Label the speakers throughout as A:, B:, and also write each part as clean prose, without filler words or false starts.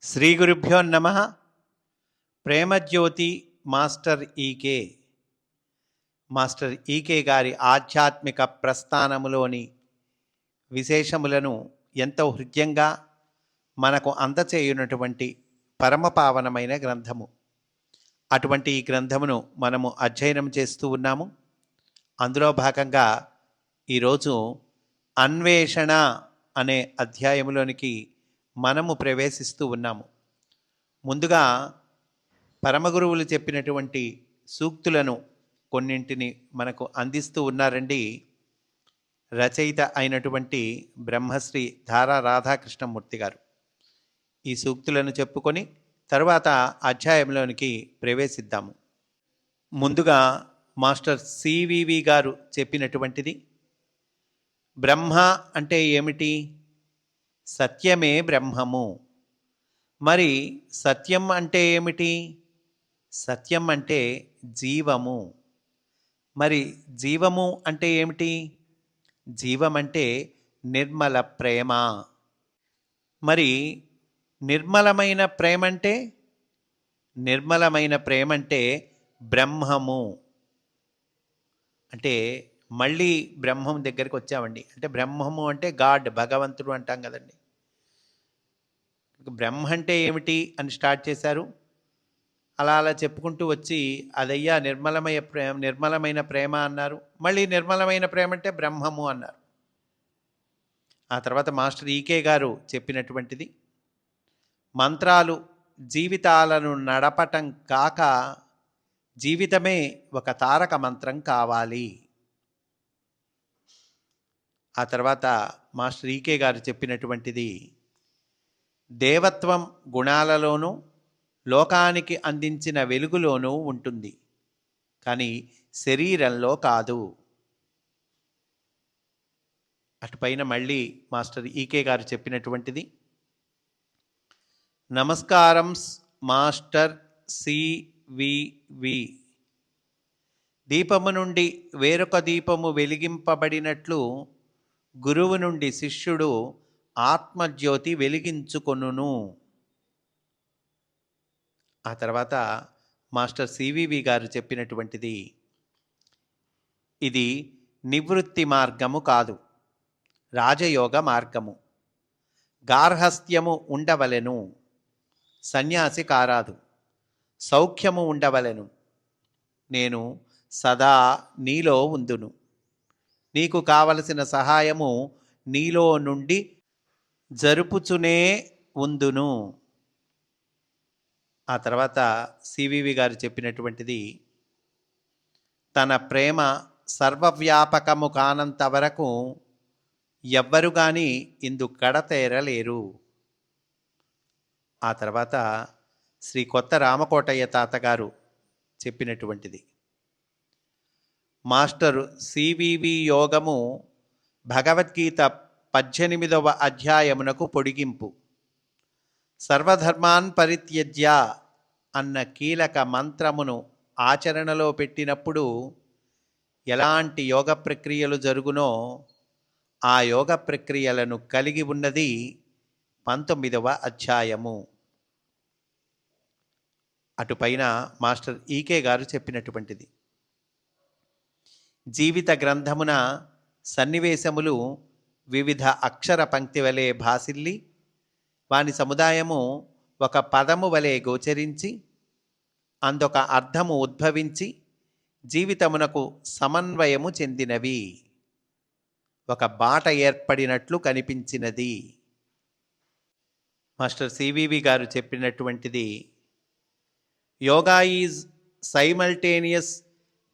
A: శ్రీ గురుభ్యో నమ. ప్రేమజ్యోతి మాస్టర్ ఈకే గారి ఆధ్యాత్మిక ప్రస్థానములోని విశేషములను ఎంతో హృద్యంగా మనకు అందచేయునటువంటి పరమపావనమైన గ్రంథము. అటువంటి ఈ గ్రంథమును మనము అధ్యయనం చేస్తూ ఉన్నాము. అందులో భాగంగా ఈరోజు అన్వేషణ అనే అధ్యాయములోనికి మనము ప్రవేశిస్తూ ఉన్నాము. ముందుగా పరమగురువులు చెప్పినటువంటి సూక్తులను కొన్నింటిని మనకు అందిస్తూ ఉన్నారండి రచయిత అయినటువంటి బ్రహ్మశ్రీ ధారా రాధాకృష్ణమూర్తి గారు. ఈ సూక్తులను చెప్పుకొని తరువాత అధ్యాయంలోనికి ప్రవేశిద్దాము. ముందుగా మాస్టర్ సివివి గారు చెప్పినటువంటిది, బ్రహ్మ అంటే ఏమిటి? సత్యమే బ్రహ్మము. మరి సత్యం అంటే ఏమిటి? సత్యం అంటే జీవము. మరి జీవము అంటే ఏమిటి? జీవం అంటే నిర్మల ప్రేమ. మరి నిర్మలమైన ప్రేమ అంటే? నిర్మలమైన ప్రేమ అంటే బ్రహ్మము. అంటే మళ్ళీ బ్రహ్మం దగ్గరికి వచ్చామండి. అంటే బ్రహ్మము అంటే గాడ్, భగవంతుడు అంటాం కదండి. బ్రహ్మ అంటే ఏమిటి అని స్టార్ట్ చేశారు. అలా అలా చెప్పుకుంటూ వచ్చి అదయ్యా నిర్మలమైన ప్రేమ అన్నారు. మళ్ళీ నిర్మలమైన ప్రేమ అంటే బ్రహ్మము అన్నారు. ఆ తర్వాత మాస్టర్ ఈకే గారు చెప్పినటువంటిది, మంత్రాలు జీవితాలను నడపటం కాక జీవితమే ఒక తారక మంత్రం కావాలి. ఆ తర్వాత మాస్టర్ ఈకే గారు చెప్పినటువంటిది, దేవత్వం గుణాలలోనూ లోకానికి అందించిన వెలుగులోనూ ఉంటుంది, కానీ శరీరంలో కాదు. అటుపైన మళ్ళీ మాస్టర్ ఈకే గారు చెప్పినటువంటిది, నమస్కారం మాస్టర్ సివివి. దీపము నుండి వేరొక దీపము వెలిగింపబడినట్లు గురువు నుండి శిష్యుడు ఆత్మజ్యోతి వెలిగించుకొనును. ఆ తర్వాత మాస్టర్ సివివి గారు చెప్పినటువంటిది, ఇది నివృత్తి మార్గము కాదు, రాజయోగ మార్గము. గార్హస్థ్యము ఉండవలెను, సన్యాసి కారాదు. సౌఖ్యము ఉండవలెను, నేను సదా నీలో ఉందును. నీకు కావలసిన సహాయము నీలో నుండి జరుపుచునే ఉందును. ఆ తర్వాత సివివి గారు చెప్పినటువంటిది, తన ప్రేమ సర్వవ్యాపకము కానంత వరకు ఎవ్వరు కానీ ఇందు కడతేరలేరు. ఆ తర్వాత శ్రీ కొత్త రామకోటయ్య తాతగారు చెప్పినటువంటిది, మాస్టరు సివివి యోగము భగవద్గీత 18వ అధ్యాయమునకు పొడిగింపు. సర్వధర్మాన్ పరిత్యజ్య అన్న కీలక మంత్రమును ఆచరణలో పెట్టినప్పుడు ఎలాంటి యోగ ప్రక్రియలు జరుగునో ఆ యోగ ప్రక్రియలను కలిగి ఉన్నది 19వ అధ్యాయము. అటుపైన మాస్టర్ ఈకే గారు చెప్పినటువంటిది, జీవిత గ్రంథమున సన్నివేశములు వివిధ అక్షర పంక్తి వలె భాసిల్లి వాని సముదాయము ఒక పదము వలె గోచరించి అందొక అర్థము ఉద్భవించి జీవితమునకు సమన్వయము చెందినవి, ఒక బాట ఏర్పడినట్లు కనిపించినది. మాస్టర్ సివివి గారు చెప్పినటువంటిది, yoga is simultaneous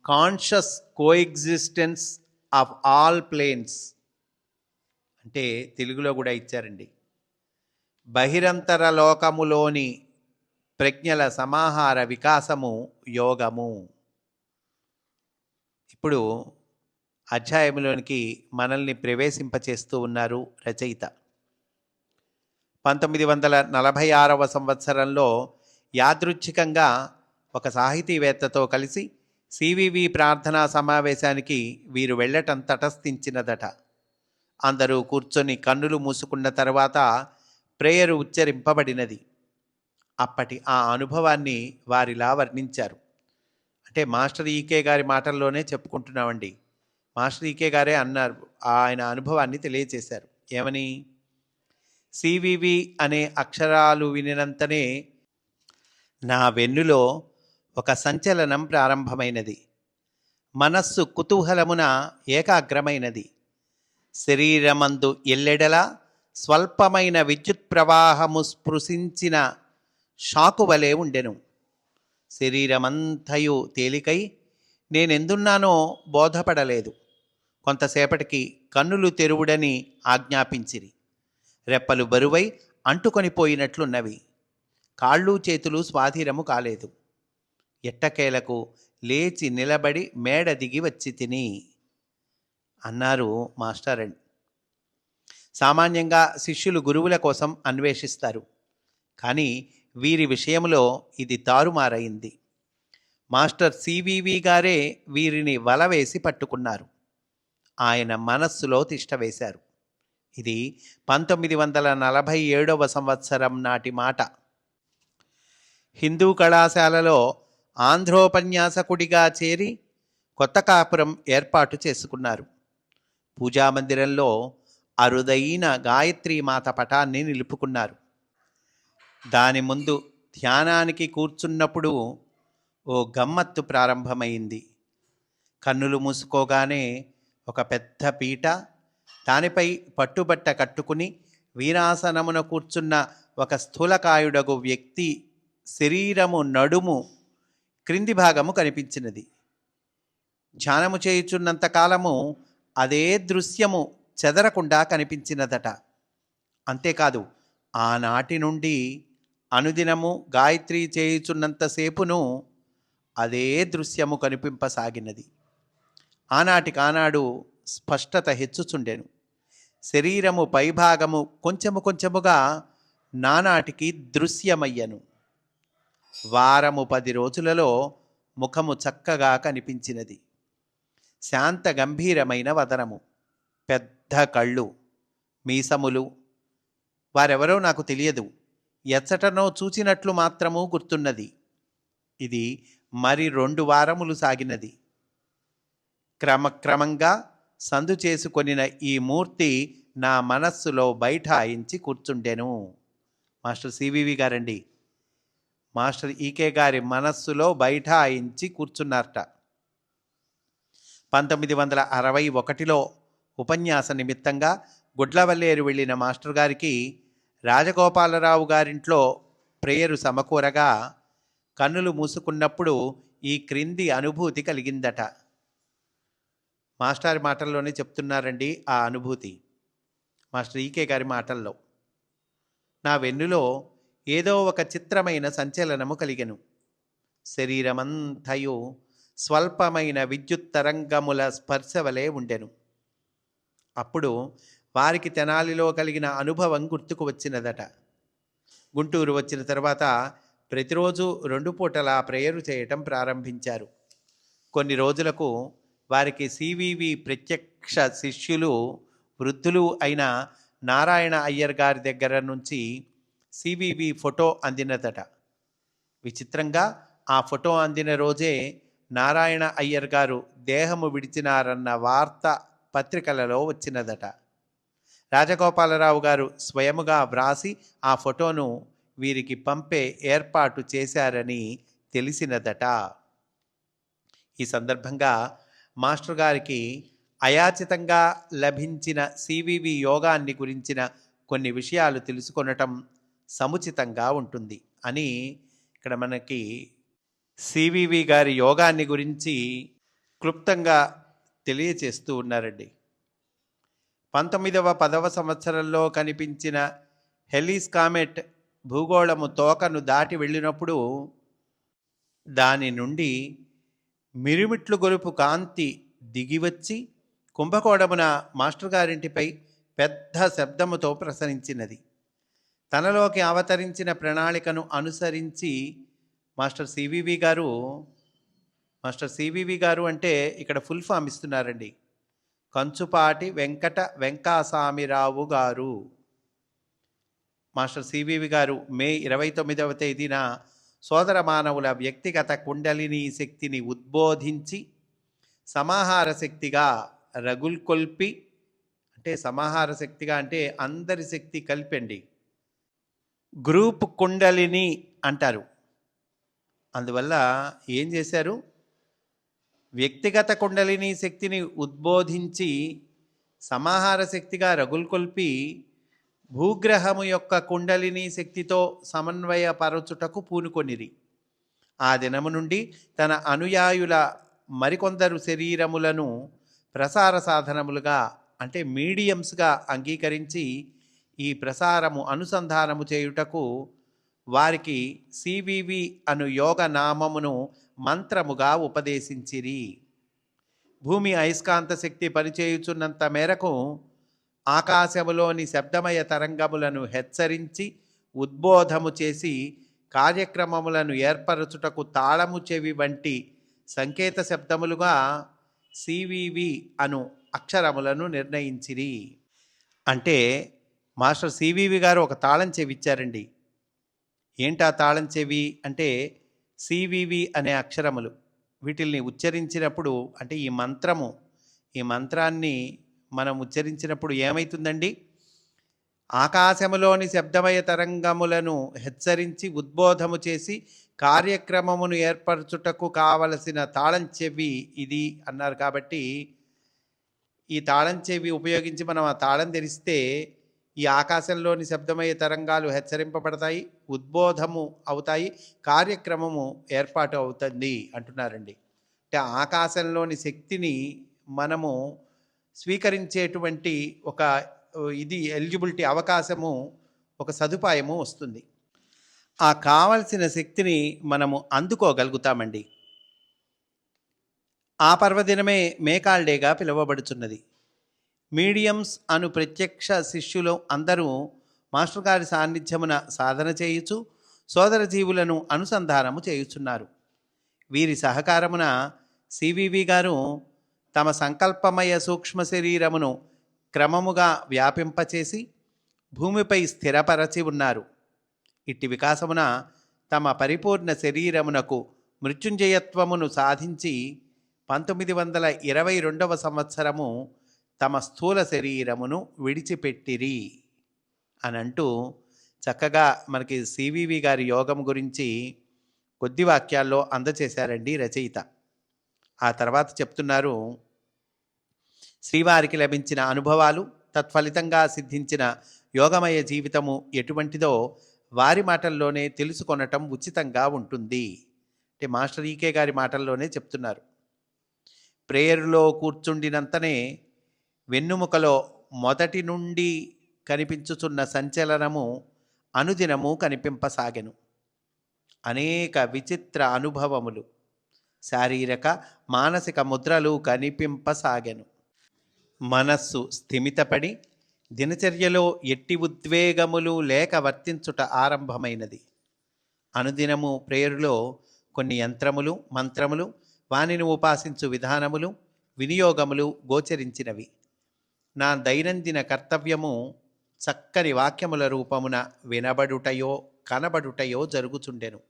A: conscious coexistence of all planes. అంటే తెలుగులో కూడా ఇచ్చారండి, బహిరంతర లోకములోని ప్రజ్ఞల సమాహార వికాసము యోగము. ఇప్పుడు అధ్యాయంలోనికి మనల్ని ప్రవేశింపచేస్తూ ఉన్నారు రచయిత. 1946వ సంవత్సరంలో యాదృచ్ఛికంగా ఒక సాహితీవేత్తతో కలిసి సివివి ప్రార్థనా సమావేశానికి వీరు వెళ్ళటం తటస్థించినదట. అందరూ కూర్చొని కన్నులు మూసుకున్న తర్వాత ప్రేయరు ఉచ్చరింపబడినది. అప్పటి ఆ అనుభవాన్ని వారిలా వర్ణించారు. అంటే మాస్టర్ ఈకే గారి మాటల్లోనే చెప్పుకుంటున్నామండి. మాస్టర్ ఈకే గారే అన్నారు, ఆయన అనుభవాన్ని తెలియచేశారు. ఏమని? సివివి అనే అక్షరాలు వినినంతనే నా వెన్నులో ఒక సంచలనం ప్రారంభమైనది. మనస్సు కుతూహలమున ఏకాగ్రమైనది. శరీరమందు ఎల్లెడలా స్వల్పమైన విద్యుత్ ప్రవాహము స్పృశించిన షాకువలే ఉండెను. శరీరమంతయు తేలికై నేనెందున్నానో బోధపడలేదు. కొంతసేపటికి కన్నులు తెరువుడని ఆజ్ఞాపించిరి. రెప్పలు బరువై అంటుకొని పోయినట్లున్నవి. కాళ్ళు చేతులు స్వాధీనము కాలేదు. ఎట్టకేలకు లేచి నిలబడి మేడ దిగి వచ్చి తిని అన్నారు మాస్టర్. సామాన్యంగా శిష్యులు గురువుల కోసం అన్వేషిస్తారు. కానీ వీరి విషయంలో ఇది తారుమారైంది. మాస్టర్ సివివి గారే వీరిని వలవేసి పట్టుకున్నారు. ఆయన మనస్సులో తిష్టవేశారు. ఇది 1947వ సంవత్సరం నాటి మాట. హిందూ కళాశాలలో ఆంధ్రోపన్యాసకుడిగా చేరి కొత్త కాపురం ఏర్పాటు చేసుకున్నారు. పూజామందిరంలో అరుదైన గాయత్రీమాత పటాన్ని నిలుపుకున్నారు. దాని ముందు ధ్యానానికి కూర్చున్నప్పుడు ఓ గమ్మత్తు ప్రారంభమైంది. కన్నులు మూసుకోగానే ఒక పెద్ద పీట, దానిపై పట్టుబట్ట కట్టుకుని వీరాసనమున కూర్చున్న ఒక స్థూలకాయుడగు వ్యక్తి శరీరము నడుము క్రింది భాగము కనిపించినది. ధ్యానము చేయుచున్నంత కాలము అదే దృశ్యము చెదరకుండా కనిపించినదట. అంతేకాదు, ఆనాటి నుండి అనుదినము గాయత్రి చేయుచున్నంతసేపును అదే దృశ్యము కనిపింపసాగినది. ఆనాటికానాడు స్పష్టత హెచ్చుచుండెను. శరీరము పైభాగము కొంచెము కొంచెముగా నానాటికి దృశ్యమయ్యను. వారము 10 రోజులలో ముఖము చక్కగా కనిపించినది. శాంత గంభీరమైన వదనము, పెద్ద కళ్ళు, మీసములు. వారెవరో నాకు తెలియదు. ఎచ్చటనో చూచినట్లు మాత్రము గుర్తున్నది. ఇది మరి 2 వారములు సాగినది. క్రమక్రమంగా సందు చేసుకొనిన ఈ మూర్తి నా మనస్సులో బైఠాయించి కూర్చుండెను. మాస్టర్ సివివి గారండి. మాస్టర్ ఈకే గారి మనస్సులో బైఠాయించి కూర్చున్నారట. 1961లో ఉపన్యాస నిమిత్తంగా గుడ్లవల్లేరు వెళ్ళిన మాస్టర్ గారికి రాజగోపాలరావు గారింట్లో ప్రేయరు సమకూరగా కన్నులు మూసుకున్నప్పుడు ఈ క్రింది అనుభూతి కలిగిందట. మాస్టర్ మాటల్లోనే చెప్తున్నారండి ఆ అనుభూతి. మాస్టర్ ఈకే గారి మాటల్లో, నా వెన్నులో ఏదో ఒక చిత్రమైన సంచలనము కలిగెను. శరీరమంతయు స్వల్పమైన విద్యుత్ తరంగముల స్పర్శవలే ఉండెను. అప్పుడు వారికి తెనాలిలో కలిగిన అనుభవం గుర్తుకు వచ్చినదట. గుంటూరు వచ్చిన తర్వాత ప్రతిరోజు 2 పూటలా ప్రేయరు చేయటం ప్రారంభించారు. కొన్ని రోజులకు వారికి సివివి ప్రత్యక్ష శిష్యులు, వృద్ధులు అయిన నారాయణ అయ్యర్ గారి దగ్గర నుంచి సివివి ఫోటో అందినదట. విచిత్రంగా ఆ ఫోటో అందిన రోజే నారాయణ అయ్యర్ గారు దేహము విడిచినారన్న వార్త పత్రికలలో వచ్చినదట. రాజగోపాలరావు గారు స్వయముగా వ్రాసి ఆ ఫోటోను వీరికి పంపే ఏర్పాటు చేశారని తెలిసినదట. ఈ సందర్భంగా మాస్టర్ గారికి అయాచితంగా లభించిన సివివి యోగాన్ని గురించిన కొన్ని విషయాలు తెలుసుకొనటం సముచితంగా ఉంటుంది అని ఇక్కడ మనకి సివివి గారి యోగాన్ని గురించి క్లుప్తంగా తెలియచేస్తూ ఉన్నారండి. 1910వ సంవత్సరంలో కనిపించిన హెలీస్ కామెట్ భూగోళము తోకను దాటి వెళ్ళినప్పుడు దాని నుండి మిరుమిట్లు గొలుపు కాంతి దిగివచ్చి కుంభకోణమున మాస్టర్ గారింటిపై పెద్ద శబ్దముతో ప్రసరించినది. తనలోకి అవతరించిన ప్రణాళికను అనుసరించి మాస్టర్ సివివి గారు అంటే ఇక్కడ ఫుల్ ఫామ్ ఇస్తున్నారండి. కంచుపాటి వెంకట వెంకాసామిరావు గారు. మాస్టర్ సివివి గారు మే 29వ తేదీన సోదర మానవుల వ్యక్తిగత కుండలిని శక్తిని ఉద్బోధించి సమాహార శక్తిగా రగుల్కొల్పి, అంటే సమాహార శక్తిగా అంటే అందరి శక్తి కలిపండి, గ్రూప్ కుండలిని అంటారు. అందువల్ల ఏం చేశారు, వ్యక్తిగత కుండలిని శక్తిని ఉద్బోధించి సమాహార శక్తిగా రగుల్కొల్పి భూగ్రహము యొక్క కుండలిని శక్తితో సమన్వయపరచుటకు పూనుకొనిరి. ఆ దినము నుండి తన అనుయాయుల మరికొందరు శరీరములను ప్రసార సాధనములుగా అంటే మీడియంస్గా అంగీకరించి ఈ ప్రసారము అనుసంధానము చేయుటకు వారికి సివివి అను యోగ నామమును మంత్రముగా ఉపదేశించిరి. భూమి అయస్కాంత శక్తి పనిచేయుచున్నంత మేరకు ఆకాశములోని శబ్దమయ తరంగములను హెచ్చరించి ఉద్బోధము చేసి కార్యక్రమములను ఏర్పరచుటకు తాళము చెవి వంటి సంకేత శబ్దములుగా సివివి అను అక్షరములను నిర్ణయించిరి. అంటే మాస్టర్ సివివి గారు ఒక తాళం చెవి ఇచ్చారండి. ఏంటా తాళం చెవి అంటే సివివి అనే అక్షరములు. వీటిల్ని ఉచ్చరించినప్పుడు అంటే ఈ మంత్రాన్ని మనం ఉచ్చరించినప్పుడు ఏమవుతుందండి, ఆకాశములోని శబ్దమయ తరంగములను హెచ్చరించి ఉద్బోధము చేసి కార్యక్రమమును ఏర్పరచుటకు కావలసిన తాళం చెవి ఇది అన్నారు. కాబట్టి ఈ తాళం చెవి ఉపయోగించి మనం ఆ తాళం తెరిస్తే ఈ ఆకాశంలోని శబ్దమయ తరంగాలు హెచ్చరింపబడతాయి, ఉద్బోధము అవుతాయి, కార్యక్రమము ఏర్పాటు అవుతుంది అంటున్నారండి. అంటే ఆకాశంలోని శక్తిని మనము స్వీకరించేటువంటి ఒక ఎలిజిబిలిటీ, అవకాశము, ఒక సదుపాయము వస్తుంది. ఆ కావలసిన శక్తిని మనము అందుకోగలుగుతామండి. ఆ పర్వదినమే మేకాల్ డేగా పిలువబడుచున్నది. మీడియంస్ అను ప్రత్యక్ష శిష్యులు అందరూ మాస్టర్ గారి సాన్నిధ్యమున సాధన చేయుచు సోదర జీవులను అనుసంధానము చేయుచున్నారు. వీరి సహకారమున సివివి గారు తమ సంకల్పమయ సూక్ష్మ శరీరమును క్రమముగా వ్యాపింపచేసి భూమిపై స్థిరపరచి ఉన్నారు. ఇట్టి వికాసమున తమ పరిపూర్ణ శరీరమునకు మృత్యుంజయత్వమును సాధించి 1922వ సంవత్సరము తమ స్థూల శరీరమును విడిచిపెట్టిరి అని అంటూ చక్కగా మనకి సివివి గారి యోగం గురించి కొద్ది వాక్యాల్లో అందచేశారండి రచయిత. ఆ తర్వాత చెప్తున్నారు, శ్రీవారికి లభించిన అనుభవాలు, తత్ఫలితంగా సిద్ధించిన యోగమయ జీవితము ఎటువంటిదో వారి మాటల్లోనే తెలుసుకొనటం ఉచితంగా ఉంటుంది. అంటే మాస్టర్ ఈకే గారి మాటల్లోనే చెప్తున్నారు. ప్రేయరులో కూర్చుండినంతనే వెన్నుముకలో మొదటి నుండి కనిపించుచున్న సంచలనము అనుదినము కనిపింపసాగెను. అనేక విచిత్ర అనుభవములు, శారీరక మానసిక ముద్రలు కనిపింపసాగెను. మనస్సు స్థిమితపడి దినచర్యలో ఎట్టి ఉద్వేగములు లేక వర్తించుట ఆరంభమైనది. అనుదినము ప్రేయరులో కొన్ని యంత్రములు, మంత్రములు, వానిని ఉపాసించు విధానములు, వినియోగములు గోచరించినవి. నా దైనందిన కర్తవ్యము చక్కని వాక్యముల రూపమున వినబడుటయో కనబడుటయో జరుగుచుండెను.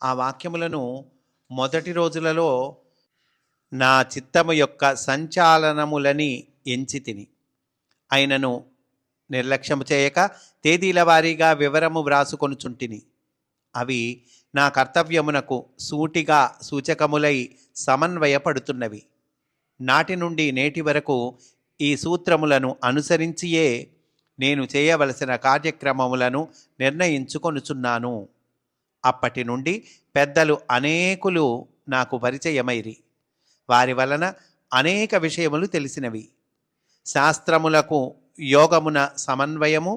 A: ఆ వాక్యములను మొదటి రోజులలో నా చిత్తము యొక్క సంచాలనములని ఎంచితిని. అయినను నిర్లక్ష్యము చేయక తేదీల వారీగా వివరము వ్రాసుకొనుచుంటిని. అవి నా కర్తవ్యమునకు సూటిగా సూచకములై సమన్వయపడుతున్నవి. నాటి నుండి నేటి వరకు ఈ సూత్రములను అనుసరించియే నేను చేయవలసిన కార్యక్రమములను నిర్ణయించుకొనుచున్నాను. అప్పటి నుండి పెద్దలు అనేకులు నాకు పరిచయమైరి. వారి వలన అనేక విషయములు తెలిసినవి. శాస్త్రములకు యోగమున సమన్వయము,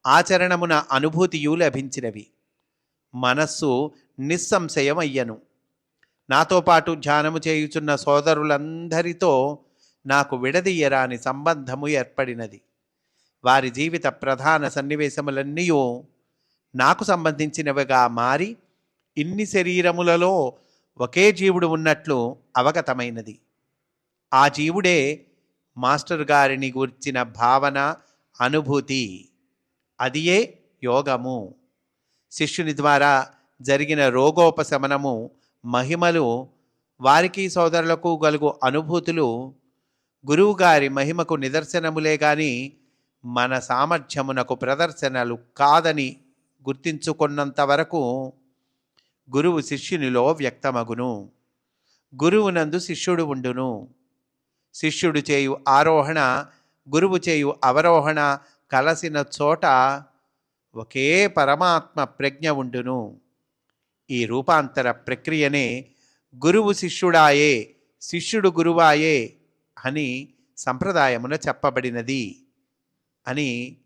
A: ఆచరణమున అనుభూతియు లభించినవి. మనస్సు నిస్సంశయమయ్యను. నాతో పాటు ధ్యానము చేయుచున్న సోదరులందరితో నాకు విడదీయరాని సంబంధము ఏర్పడినది. వారి జీవిత ప్రధాన సన్నివేశములన్నీ నాకు సంబంధించినవిగా మారి ఇన్ని శరీరములలో ఒకే జీవుడు ఉన్నట్లు అవగతమైనది. ఆ జీవుడే మాస్టర్ గారిని గూర్చిన భావన, అనుభూతి. అదియే యోగము. శిష్యుని ద్వారా జరిగిన రోగోపశమనము, మహిమలు, వారికి సోదరులకు కలుగు అనుభూతులు గురువుగారి మహిమకు నిదర్శనములే గాని మన సామర్థ్యమునకు ప్రదర్శనలు కాదని గుర్తించుకున్నంత వరకు గురువు శిష్యునిలో వ్యక్తమగును. గురువునందు శిష్యుడు ఉండును. శిష్యుడు చేయు ఆరోహణ, గురువు చేయు అవరోహణ కలసిన చోట ఒకే పరమాత్మ ప్రజ్ఞ ఉండును. ఈ రూపాంతర ప్రక్రియనే గురువు శిష్యుడాయే, శిష్యుడు గురువాయే అని సంప్రదాయమున చెప్పబడినది అని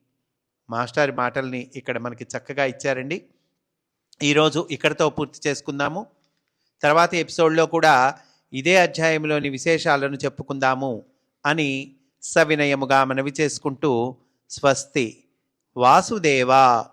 A: మాస్టర్ మాటల్ని ఇక్కడ మనకి చక్కగా ఇచ్చారండి. ఈరోజు ఇక్కడితో పూర్తి చేసుకుందాము. తర్వాతి ఎపిసోడ్లో కూడా ఇదే అధ్యాయంలోని విశేషాలను చెప్పుకుందాము అని సవినయముగా మనవి చేసుకుంటూ స్వస్తి. వాసుదేవా.